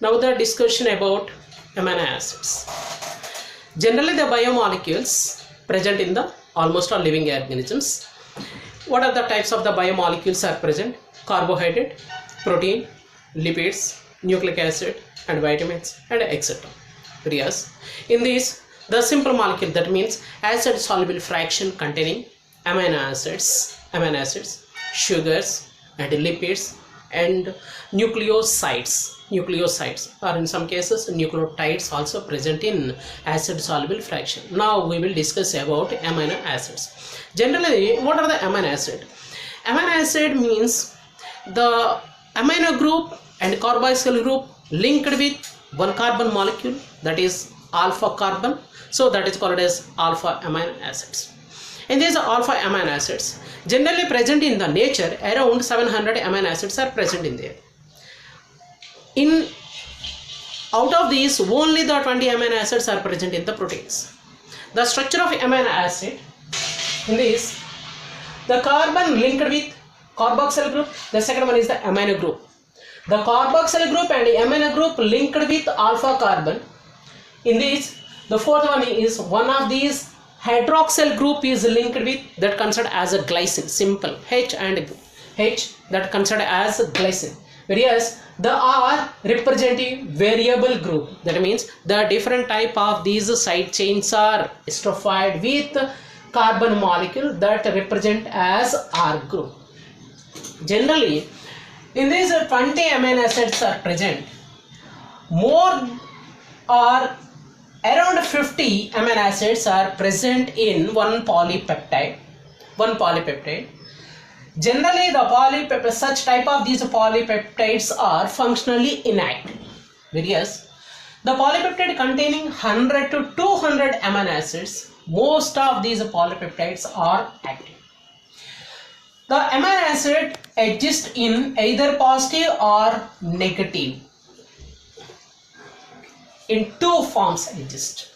Now the discussion about amino acids. Generally the biomolecules present in the almost all living organisms. What are the types of the biomolecules are present? Carbohydrate, protein, lipids, nucleic acid and vitamins and etc. Yes. In this, the simple molecule, that means acid soluble fraction containing amino acids, sugars and lipids and nucleosides or in some cases nucleotides also present in acid soluble fraction. Now we will discuss about amino acids. Generally, what are the amino acid? Amino acid means the amino group and carboxyl group linked with one carbon molecule, that is alpha carbon, so that is called as alpha amino acids. And these alpha amino acids generally present in the nature, around 700 amino acids are present in there. Out of these, only the 20 amino acids are present in the proteins. The structure of amino acid, in this, the carbon linked with carboxyl group, the second one is the amino group. The carboxyl group and amino group linked with alpha carbon. In this, the fourth one is one of these hydroxyl group is linked with, that considered as a glycine, simple H and H, that considered as glycine. Whereas the R representing variable group, that means the different type of these side chains are strophied with carbon molecule that represent as R group. Generally, in these 20 amino acids are present, more or around 50 amino acids are present in one polypeptide. Generally, the such type of these polypeptides are functionally inactive. Whereas the polypeptide containing 100 to 200 amino acids, most of these polypeptides are active. The amino acid exists in either positive or negative. In two forms exist.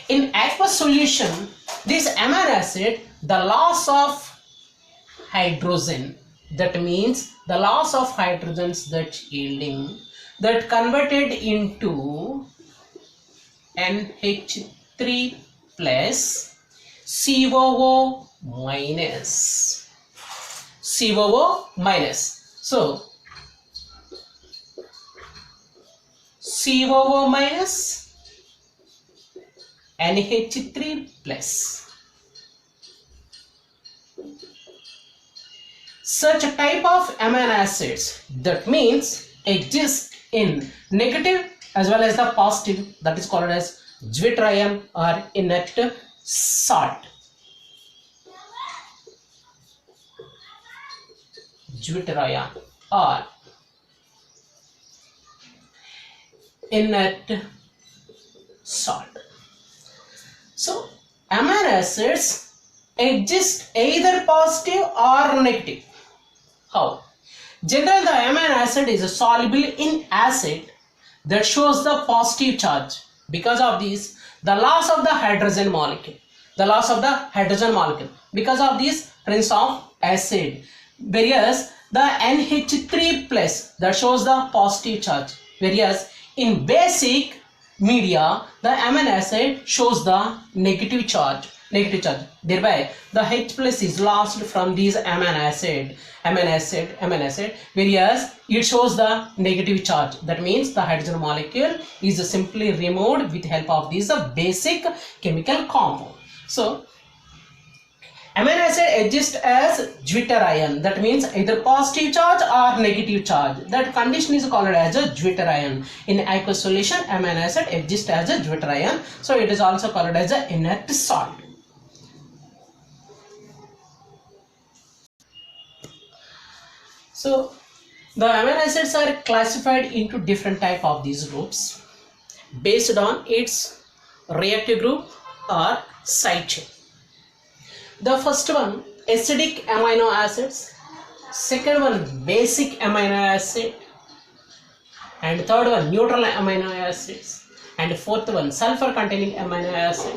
In aqueous solution, this amino acid, the loss of hydrogen, that means the loss of hydrogens that yielding, that converted into NH3 plus COO minus. So COO minus NH3 plus. Such a type of amino acids, that means exist in negative as well as the positive, that is called as deuterion or inert salt. Deuterion or inert salt. So amino acids exist either positive or negative. How? Generally, the amino acid is soluble in acid that shows the positive charge. Because of this, the loss of the hydrogen molecule. Because of this presence of acid. Whereas the NH3 plus that shows the positive charge. Whereas in basic media, the amino acid shows the negative charge. Thereby, the H plus is lost from these amino acid. Whereas it shows the negative charge. That means the hydrogen molecule is simply removed with help of this basic chemical compound. So amino acid exists as deuterion, that means either positive charge or negative charge. That condition is called as a deuterion. In aqueous solution, amino acid exists as a deuterion, so it is also called as an inert salt. So the amino acids are classified into different type of these groups based on its reactive group or side chain. The first one, acidic amino acids, second one, basic amino acid, and third one, neutral amino acids, and fourth one, sulfur containing amino acid,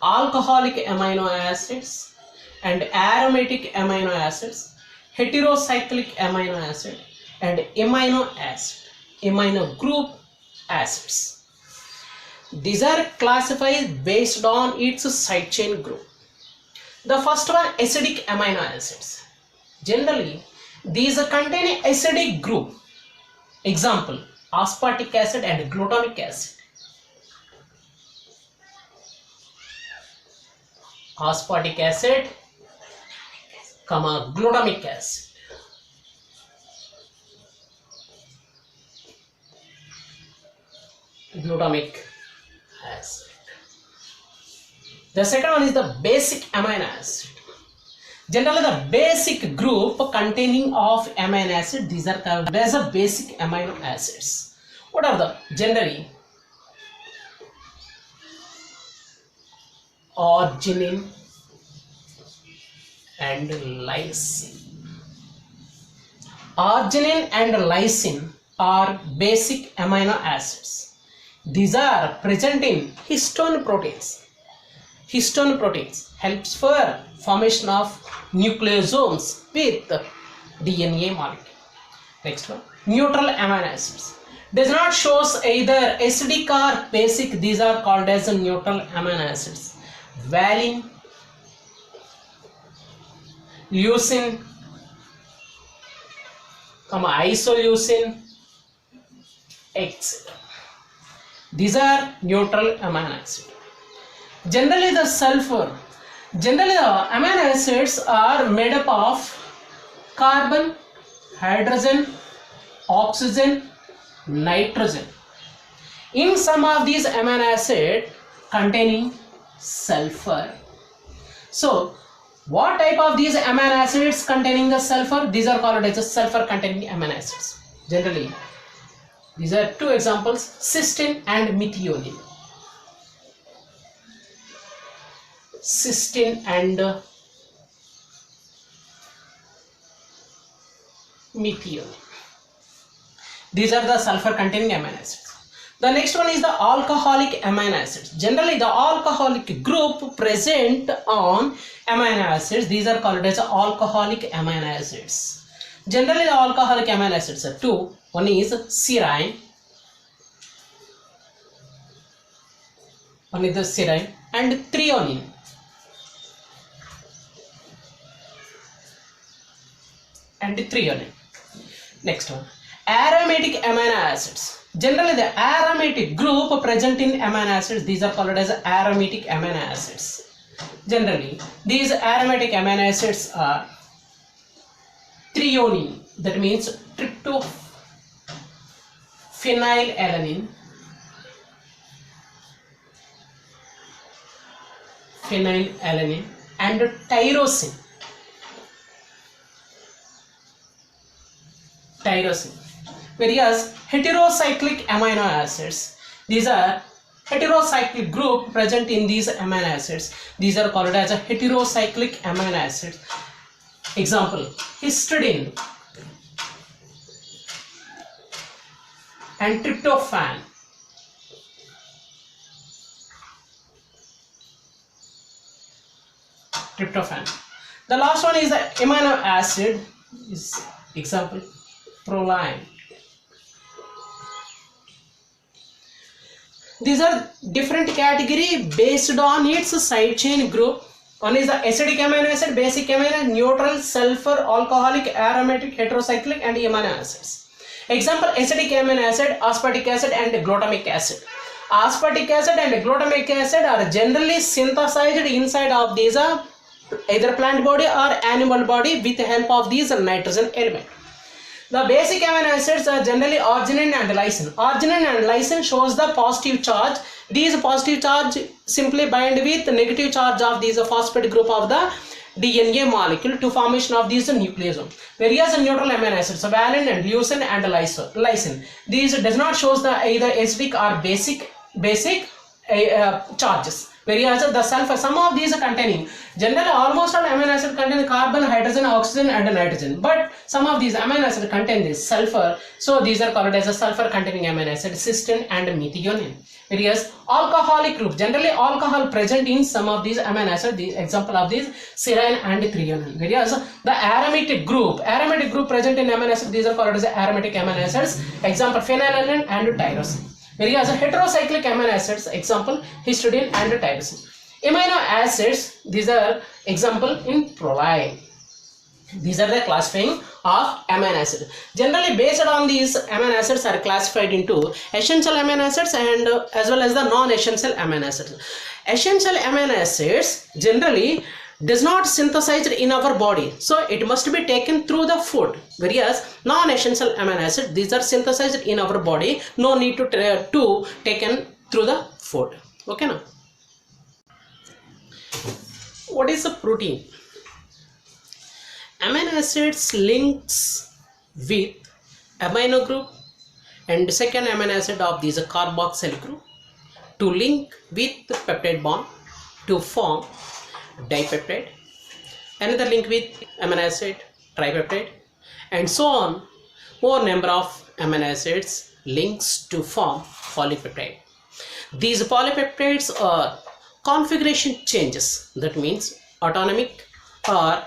alcoholic amino acids, and aromatic amino acids, heterocyclic amino acid, and amino acid. amino group acids. These are classified based on its side chain group. The first one, acidic amino acids. Generally, these contain acidic group. Example, aspartic acid and glutamic acid. Aspartic acid, glutamic acid. Glutamic acid. The second one is the basic amino acid. Generally, the basic group containing of amino acid, these are called as a basic amino acids. What are the generally? Arginine and lysine. Arginine and lysine are basic amino acids. These are present in histone proteins. Histone proteins helps for formation of nucleosomes with DNA molecule. Next one, neutral amino acids. Does not shows either acidic or basic. These are called as neutral amino acids. Valine, leucine, isoleucine, etc. These are neutral amino acids. Generally, the amino acids are made up of carbon, hydrogen, oxygen, nitrogen. In some of these amino acids containing sulfur. So, what type of these amino acids containing the sulfur? These are called as sulfur containing amino acids. Generally, these are two examples, cysteine and methionine. Cysteine and methionine. These are the sulfur containing amino acids. The next one is the alcoholic amino acids. Generally, the alcoholic group present on amino acids, these are called as alcoholic amino acids. Generally, the alcoholic amino acids are two. One is serine. One is the serine and threonine. Next one, aromatic amino acids. Generally, the aromatic group present in amino acids, these are called as aromatic amino acids. Generally, these aromatic amino acids are threonine, that means tryptophenylalanine, and tyrosine. Whereas heterocyclic amino acids, these are heterocyclic group present in these amino acids, these are called as a heterocyclic amino acids. Example, histidine and tryptophan. The last one is the amino acid, is example proline. These are different category based on its side chain group. One is the acidic amino acid, basic amino acid, neutral, sulfur, alcoholic, aromatic, heterocyclic, and amino acids. Example, acidic amino acid, aspartic acid, and glutamic acid. Aspartic acid and glutamic acid are generally synthesized inside of these either plant body or animal body with the help of these nitrogen element. The basic amino acids are generally arginine and lysine. Arginine and lysine shows the positive charge. These positive charge simply bind with the negative charge of these phosphate group of the DNA molecule to formation of these nucleosome. Whereas the neutral amino acids, valine and leucine and lysine, these does not shows the either acidic or basic charges. Whereas the sulfur, some of these are containing, generally almost all amino acid contain carbon, hydrogen, oxygen, and nitrogen. But some of these amino acids contain this sulfur, so these are called as a sulfur containing amino acid, cysteine and methionine. Whereas alcoholic group, generally alcohol present in some of these amino acids, the example of these serine and threonine. Whereas the aromatic group present in amino acids, these are called as aromatic amino acids, example phenylalanine and tyrosine. Whereas heterocyclic amino acids, example histidine and tyrosine. Amino acids, these are example in proline. These are the classifying of amino acid. Generally based on these amino acids are classified into essential amino acids and as well as the non-essential amino acids. Essential amino acids generally does not synthesize in our body, so it must be taken through the food. Whereas non-essential amino acids, these are synthesized in our body, no need to taken through the food. Okay now. What is a protein? Amino acids links with amino group and second amino acid of this carboxyl group to link with peptide bond to form dipeptide, another link with amino acid tripeptide, and so on. More number of amino acids links to form polypeptide. These polypeptides are configuration changes, that means atomic or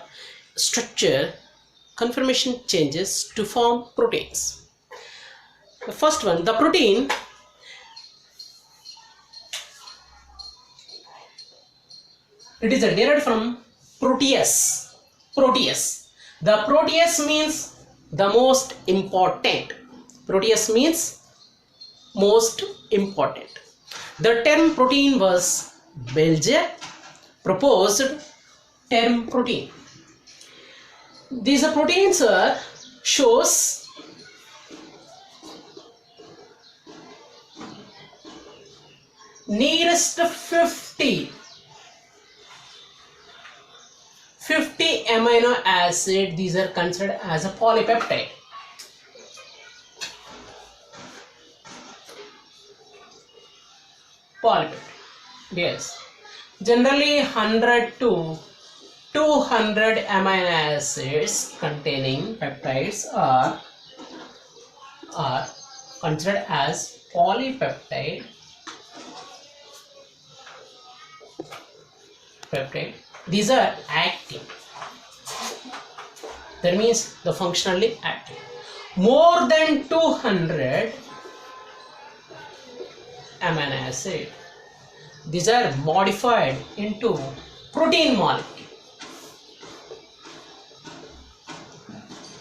structure conformation changes to form proteins. The first one, the protein, it is derived from proteus. The proteus means the most important. Proteus means most important. The term protein was Belger proposed term protein. These proteins shows nearest 50 amino acid. These are considered as a polypeptide. Yes, generally 100 to 200 amino acids containing peptides are considered as polypeptide peptide. These are active, that means the functionally active. More than 200 amino acid, these are modified into protein molecule.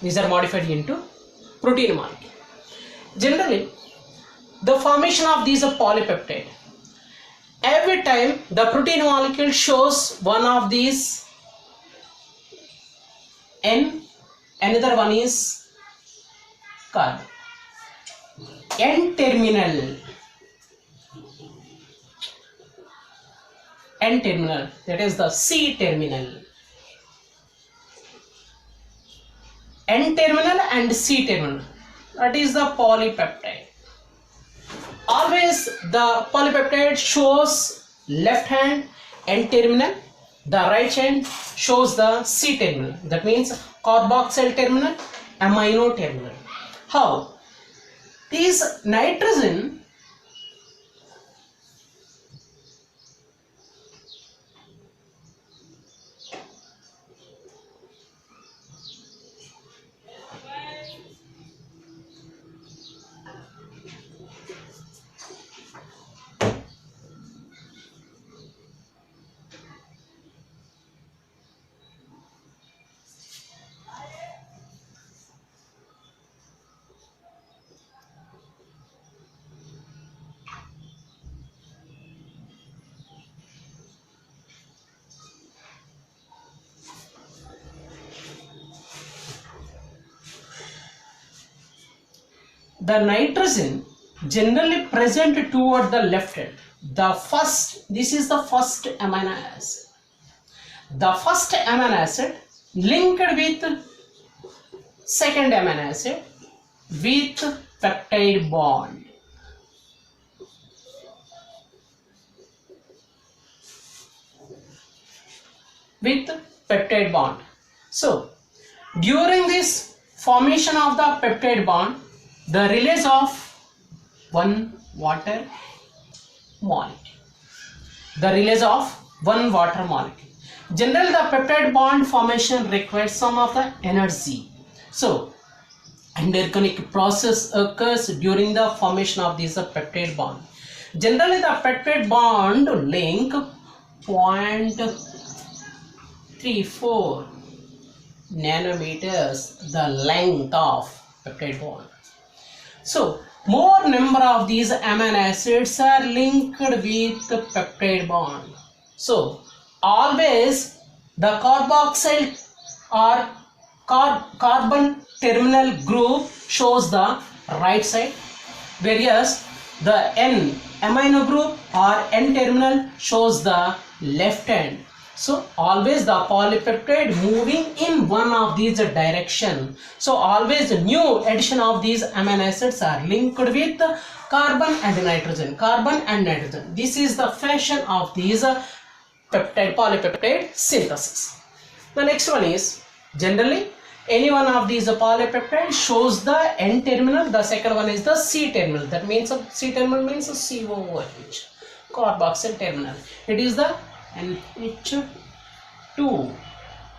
These are modified into protein molecule. Generally, the formation of these polypeptide, every time the protein molecule shows one of these N, another one is carbon. N terminal, that is the C terminal. N terminal and C terminal, that is the polypeptide. Always the polypeptide shows left hand N terminal, the right hand shows the C terminal, that means carboxyl terminal, amino terminal. How? This nitrogen the nitrogen generally present toward the left hand. This is the first amino acid. The first amino acid linked with second amino acid with peptide bond. With peptide bond. So during this formation of the peptide bond, the release of one water molecule. The release of one water molecule. Generally, the peptide bond formation requires some of the energy. So, endochemical process occurs during the formation of this peptide bond. Generally, the peptide bond length 0.34 nanometers, the length of peptide bond. So, more number of these amino acids are linked with the peptide bond. So, always the carboxyl or carbon terminal group shows the right side, whereas the N amino group or N terminal shows the left hand. So always the polypeptide moving in one of these direction. So always the new addition of these amino acids are linked with carbon and nitrogen. Carbon and nitrogen. This is the fashion of these polypeptide synthesis. The next one is generally any one of these polypeptide shows the N terminal. The second one is the C terminal. That means C terminal means COOH, carboxyl terminal. It is the NH2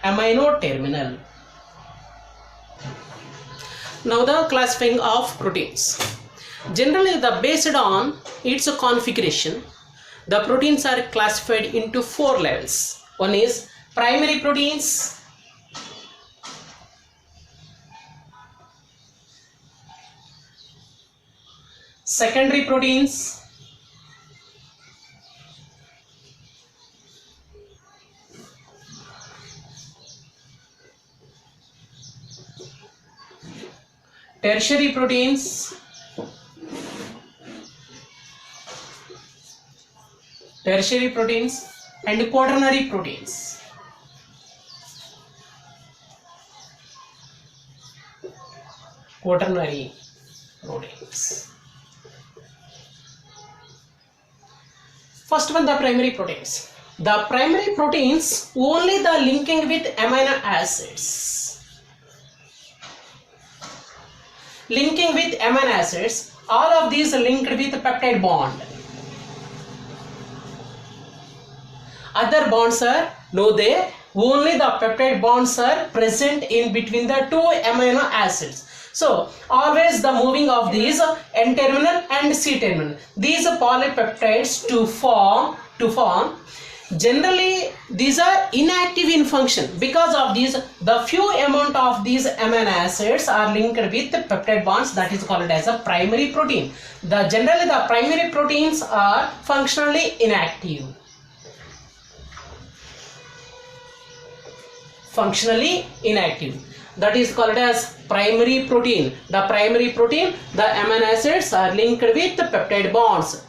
amino terminal. Now the classifying of proteins. Generally, based on its configuration, the proteins are classified into 4 levels. One is primary proteins, secondary proteins, tertiary proteins, and quaternary proteins. First one, the primary proteins. The primary proteins only the linking with amino acids. Linking with amino acids, all of these are linked with peptide bond. Other bonds are no there, only the peptide bonds are present in between the 2 amino acids. So always the moving of these N terminal and C terminal, these polypeptides to form generally these are inactive in function. Because of these, the few amount of these amino acids are linked with peptide bonds, that is called as a primary protein. Generally the primary proteins are functionally inactive. That is called as primary protein. The primary protein, the amino acids are linked with peptide bonds.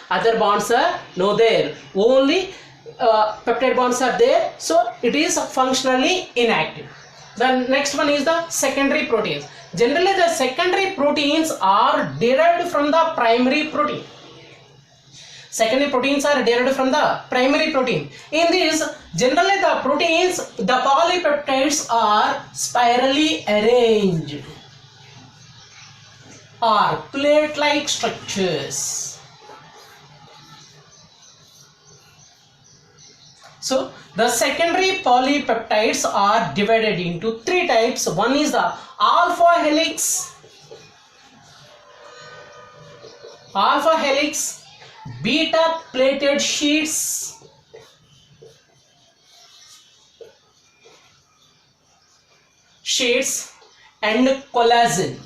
Other bonds are no there. Only peptide bonds are there. So it is functionally inactive. The next one is the secondary proteins. Generally the secondary proteins are derived from the primary protein. Secondary proteins are derived from the primary protein. In this, generally the proteins, the polypeptides are spirally arranged or plate-like structures. So the secondary polypeptides are divided into 3 types. One is the alpha helix, beta plated sheets, and collagen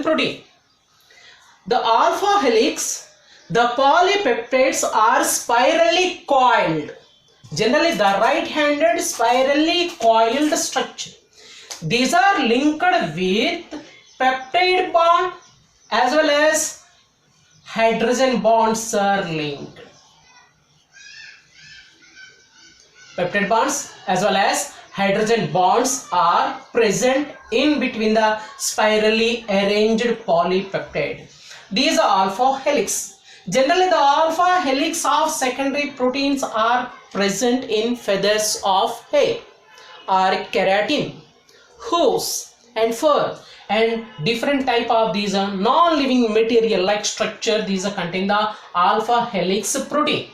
protein. The alpha helix, the polypeptides are spirally coiled. Generally the right-handed spirally coiled structure. These are linked with peptide bond as well as hydrogen bonds are linked. Peptide bonds as well as hydrogen bonds are present in between the spirally arranged polypeptide. These are alpha helix. Generally the alpha helix of secondary proteins are present in feathers of hair. are keratin, hooves and fur, and different type of these non-living material like structure. These contain the alpha helix protein.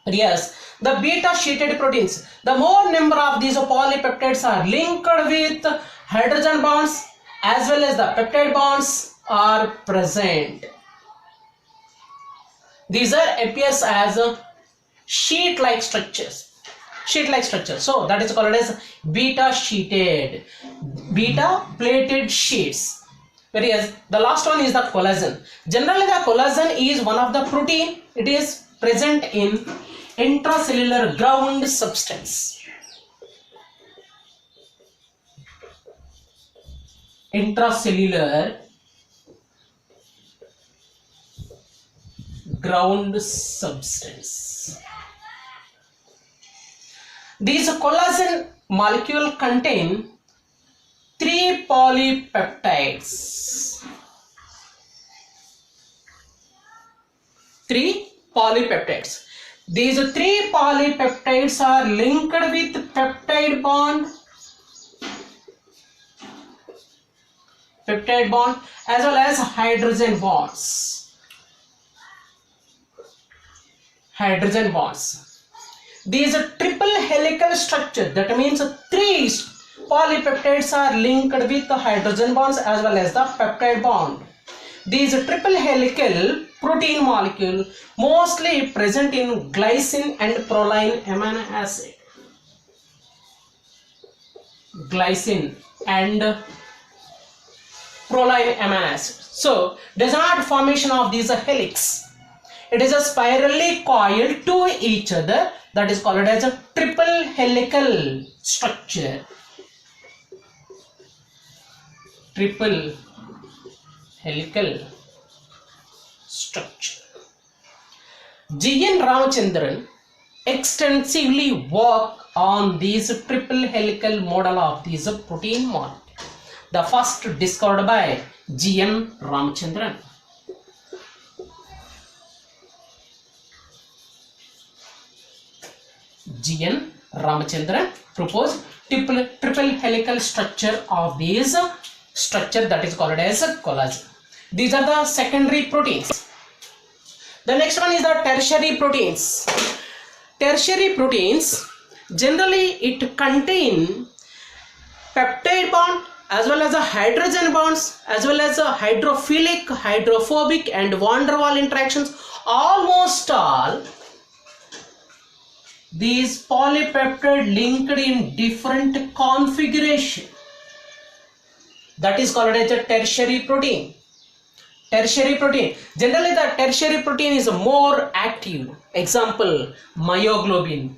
Yes, the beta sheeted proteins, the more number of these polypeptides are linked with hydrogen bonds as well as the peptide bonds are present. These are appears as sheet-like structures. Sheet-like structure. So that is called as beta sheeted, beta plated sheets. Whereas the last one is the collagen. Generally, the collagen is one of the protein. It is present in intracellular ground substance. Intracellular ground substance. These collagen molecule contain 3 polypeptides. 3 polypeptides. These 3 polypeptides are linked with peptide bond as well as hydrogen bonds. Hydrogen bonds. These triple helical structure, that means 3 polypeptides are linked with the hydrogen bonds as well as the peptide bond. These triple helical protein molecule mostly present in glycine and proline amino acid. Glycine and proline amino acid. So does not formation of these helix. It is a spirally coiled to each other, that is called as a triple helical structure. Triple helical structure. G.N. Ramachandran extensively worked on these triple helical model of these protein molecule. The first discovered by G.N. Ramachandran. G.N. Ramachandran proposed triple helical structure of these structure, that is called as collagen. These are the secondary proteins. The next one is the tertiary proteins. Tertiary proteins, generally it contain peptide bond as well as a hydrogen bonds as well as a hydrophilic, hydrophobic and van der Waal interactions. Almost all these polypeptide linked in different configuration. That is called as a tertiary protein. Tertiary protein. Generally, the tertiary protein is more active. Example, myoglobin.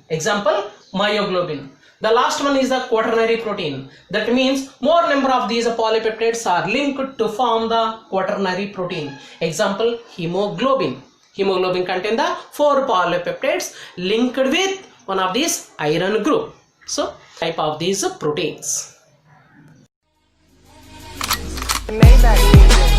The last one is the quaternary protein. That means more number of these polypeptides are linked to form the quaternary protein. Example, hemoglobin. Hemoglobin contains the 4 polypeptides linked with one of these iron group. So, type of these proteins. Maybach music.